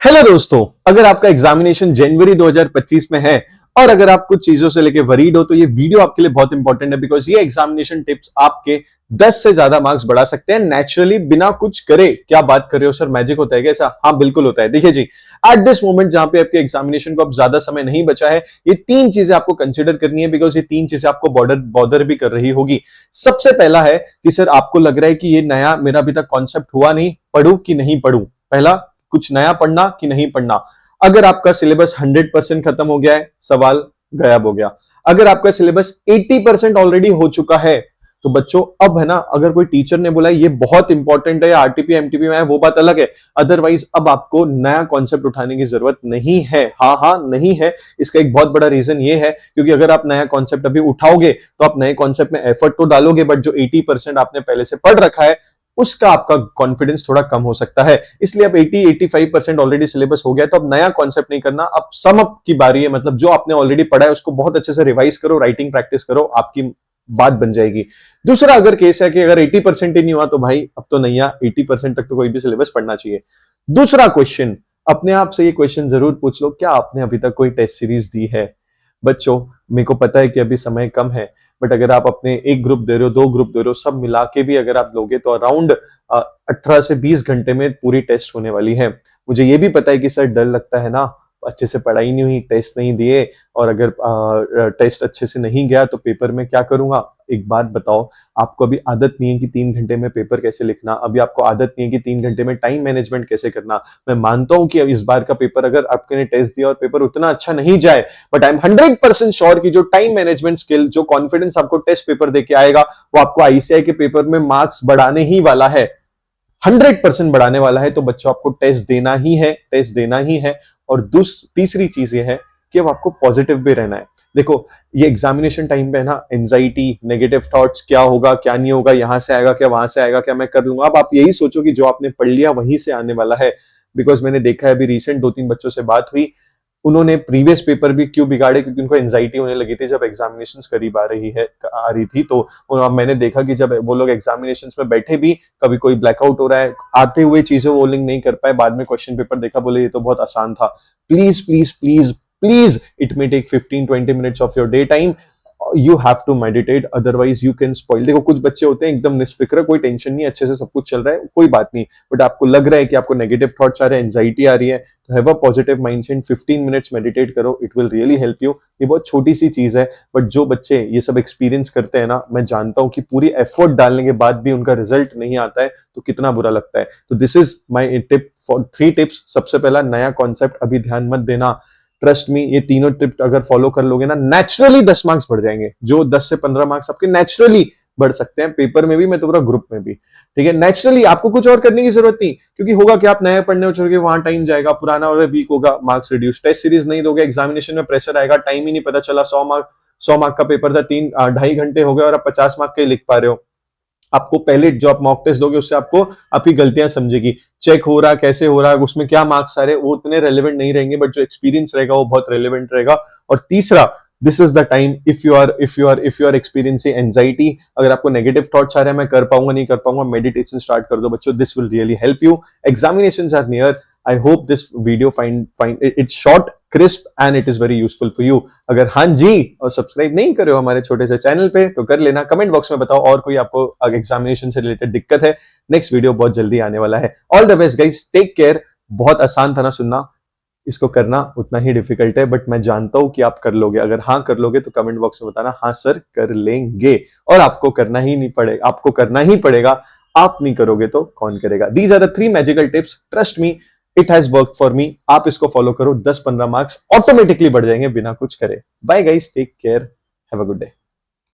Hello दोस्तों, अगर आपका एग्जामिनेशन जनवरी 2025 में है और अगर आप कुछ चीजों से लेके वरीड हो तो ये वीडियो आपके लिए बहुत इंपॉर्टेंट है बिकॉज ये एग्जामिनेशन टिप्स आपके 10 से ज्यादा मार्क्स बढ़ा सकते हैं नेचुरली बिना कुछ करे। क्या बात कर रहे हो सर, मैजिक होता है क्या ऐसा? हाँ बिल्कुल होता है। देखिए जी, एट दिस मोमेंट जहां पे आपके एग्जामिनेशन को अब ज्यादा समय नहीं बचा है, ये तीन चीजें आपको कंसिडर करनी है बिकॉज ये तीन चीजें आपको बॉर्डर भी कर रही होगी। सबसे पहला है कि सर आपको लग रहा है कि ये नया मेरा अभी तक कॉन्सेप्ट हुआ नहीं, पढ़ू कि नहीं पढ़ू। पहला, कुछ नया पढ़ना कि नहीं पढ़ना। अगर आपका सिलेबस 100% खत्म हो गया है, सवाल गायब हो गया। अगर आपका सिलेबस 80% ऑलरेडी हो चुका है तो बच्चों अब है ना, अगर कोई टीचर ने बोला ये बहुत इंपॉर्टेंट है या आरटीपी एमटीपी में है वो बात अलग है, अदरवाइज अब आपको नया कॉन्सेप्ट उठाने की जरूरत नहीं है। हाँ नहीं है। इसका एक बहुत बड़ा रीजन ये है क्योंकि अगर आप नया कॉन्सेप्ट अभी उठाओगे तो आप नए कॉन्सेप्ट में एफर्ट तो डालोगे, बट जो 80% आपने पहले से पढ़ रखा है उसका आपका कॉन्फिडेंस थोड़ा कम हो सकता है। इसलिए अब 80-85% ऑलरेडी सिलेबस हो गया तो अब नया कॉन्सेप्ट नहीं करना, अब सम अप की बारी है। मतलब जो आपने ऑलरेडी पढ़ा है उसको बहुत अच्छे से रिवाइज करो, राइटिंग प्रैक्टिस करो, आपकी बात बन जाएगी। दूसरा अगर केस है कि अगर 80% ही नहीं हुआ तो भाई अब तो नहीं, 80% तक तो कोई भी सिलेबस पढ़ना चाहिए। दूसरा क्वेश्चन, अपने आप से ये क्वेश्चन जरूर पूछ लो, क्या आपने अभी तक कोई टेस्ट सीरीज दी है? बच्चों मेरे को पता है कि अभी समय कम है, बट अगर आप अपने एक ग्रुप दे रहे हो, दो ग्रुप दे रहे हो, सब मिला के भी अगर आप लोगे तो अराउंड 18 से 20 घंटे में पूरी टेस्ट होने वाली है। मुझे ये भी पता है कि सर डर लगता है ना, अच्छे से पढ़ाई नहीं हुई, टेस्ट नहीं दिए और अगर टेस्ट अच्छे से नहीं गया तो पेपर में क्या करूंगा। एक बात बताओ, आपको अभी आदत नहीं है कि 3 घंटे में पेपर कैसे लिखना, अभी आपको आदत नहीं है कि 3 घंटे में टाइम मैनेजमेंट कैसे करना। मैं मानता हूं कि इस बार का पेपर अगर आपने टेस्ट दिया और पेपर उतना अच्छा नहीं जाए, बट आई एम 100% श्योर कि जो टाइम मैनेजमेंट स्किल, जो कॉन्फिडेंस आपको टेस्ट पेपर देके आएगा वो आपको आईसीआई के पेपर में मार्क्स बढ़ाने ही वाला है, 100% बढ़ाने वाला है। तो बच्चों आपको टेस्ट देना ही है, टेस्ट देना ही है। और तीसरी चीज ये है कि अब आपको पॉजिटिव भी रहना है। देखो ये एग्जामिनेशन टाइम पे है ना, एंजाइटी, नेगेटिव थॉट्स, क्या होगा क्या नहीं होगा, यहां से आएगा क्या वहां से आएगा क्या, मैं कर लूंगा। अब आप यही सोचो कि जो आपने पढ़ लिया वहीं से आने वाला है। बिकॉज मैंने देखा है, अभी रिसेंट 2-3 बच्चों से बात हुई, उन्होंने प्रीवियस पेपर भी क्यों बिगाड़े, क्योंकि उनको एंजाइटी होने लगी थी जब एग्जामिनेशंस करीब आ रही थी। तो मैंने देखा कि जब वो लोग एग्जामिनेशंस में बैठे भी कभी कोई ब्लैकआउट हो रहा है, आते हुए चीजें वो लिंक नहीं कर पाए, बाद में क्वेश्चन पेपर देखा, बोले ये तो बहुत आसान था। Please please please please, it may take 15-20 minutes of your day time, you have to meditate, otherwise you can spoil. देखो कुछ बच्चे होते हैं एकदम निष्फिक्र, कोई टेंशन नहीं, अच्छे से सब कुछ चल रहा है, कोई बात नहीं, बट आपको लग रहा है कि आपको नेगेटिव थॉट्स आ रहे हैं, एंजाइटी आ रही है, तो have a positive mindset, 15 minutes meditate करो, it will really help you. ये बहुत छोटी सी चीज है, बट जो बच्चे ये सब एक्सपीरियंस करते हैं ना, मैं जानता हूं कि पूरी एफर्ट डालने के बाद भी उनका रिजल्ट नहीं आता है तो कितना बुरा लगता है। तो this is my tip for 3 tips. सबसे पहला, नया कॉन्सेप्ट अभी ध्यान मत देना। ट्रस्ट मी, ये तीनों टिप अगर फॉलो कर लोगे ना, नेचुरली 10 मार्क्स बढ़ जाएंगे। जो 10 से 15 मार्क्स आपके नेचुरली बढ़ सकते हैं, पेपर में भी, मैं तो पूरा ग्रुप में भी। ठीक है, नेचुरली, आपको कुछ और करने की जरूरत नहीं, क्योंकि होगा कि आप नए पढ़ने छोड़ के वहां टाइम जाएगा, पुराना और वीक होगा, मार्क्स रिड्यूस। टेस्ट सीरीज नहीं दोगे, एग्जामिनेशन में प्रेशर आएगा, टाइम ही नहीं पता चला, 100 मार्क का पेपर था, 2.5 घंटे हो गए और आप 50 मार्क के लिख पा रहे हो। आपको पहले जो आप मॉक टेस्ट दोगे उससे आपको आपकी गलतियां समझेगी, चेक हो रहा कैसे हो रहा है, उसमें क्या मार्क्स आ रहे हैं, वो उतने रेलेवेंट नहीं रहेंगे, बट जो एक्सपीरियंस रहेगा वो बहुत रेलेवेंट रहेगा। और तीसरा, this is the time, if you are experiencing anxiety, अगर आपको नेगेटिव थॉट्स आ रहे हैं, मैं कर पाऊंगा नहीं कर पाऊंगा, मेडिटेशन स्टार्ट कर दो बच्चों, this will really help you. Examinations are near. I hope this video find it's short, crisp and it is very useful for you. अगर हाँ जी और सब्सक्राइब नहीं करे हो हमारे छोटे से चैनल पे तो कर लेना। कमेंट बॉक्स में बताओ और कोई आपको एग्जामिनेशन से रिलेटेड दिक्कत है। नेक्स्ट वीडियो बहुत जल्दी आने वाला है। All the best guys, take care. बहुत आसान था ना सुनना, इसको करना उतना ही डिफिकल्ट है, बट मैं जानता हूं कि आप कर लोगे। अगर हाँ कर लोगे तो कमेंट बॉक्स में बताना हाँ सर कर लेंगे, और आपको करना ही नहीं पड़ेगा, आपको करना ही पड़ेगा। आप नहीं करोगे तो कौन करेगा? These are the 3 magical tips, trust me, it has work for me. आप इसको फॉलो करो, 10-15 मार्क्स ऑटोमेटिकली बढ़ जाएंगे बिना कुछ करे। Bye guys, take care, have a good day.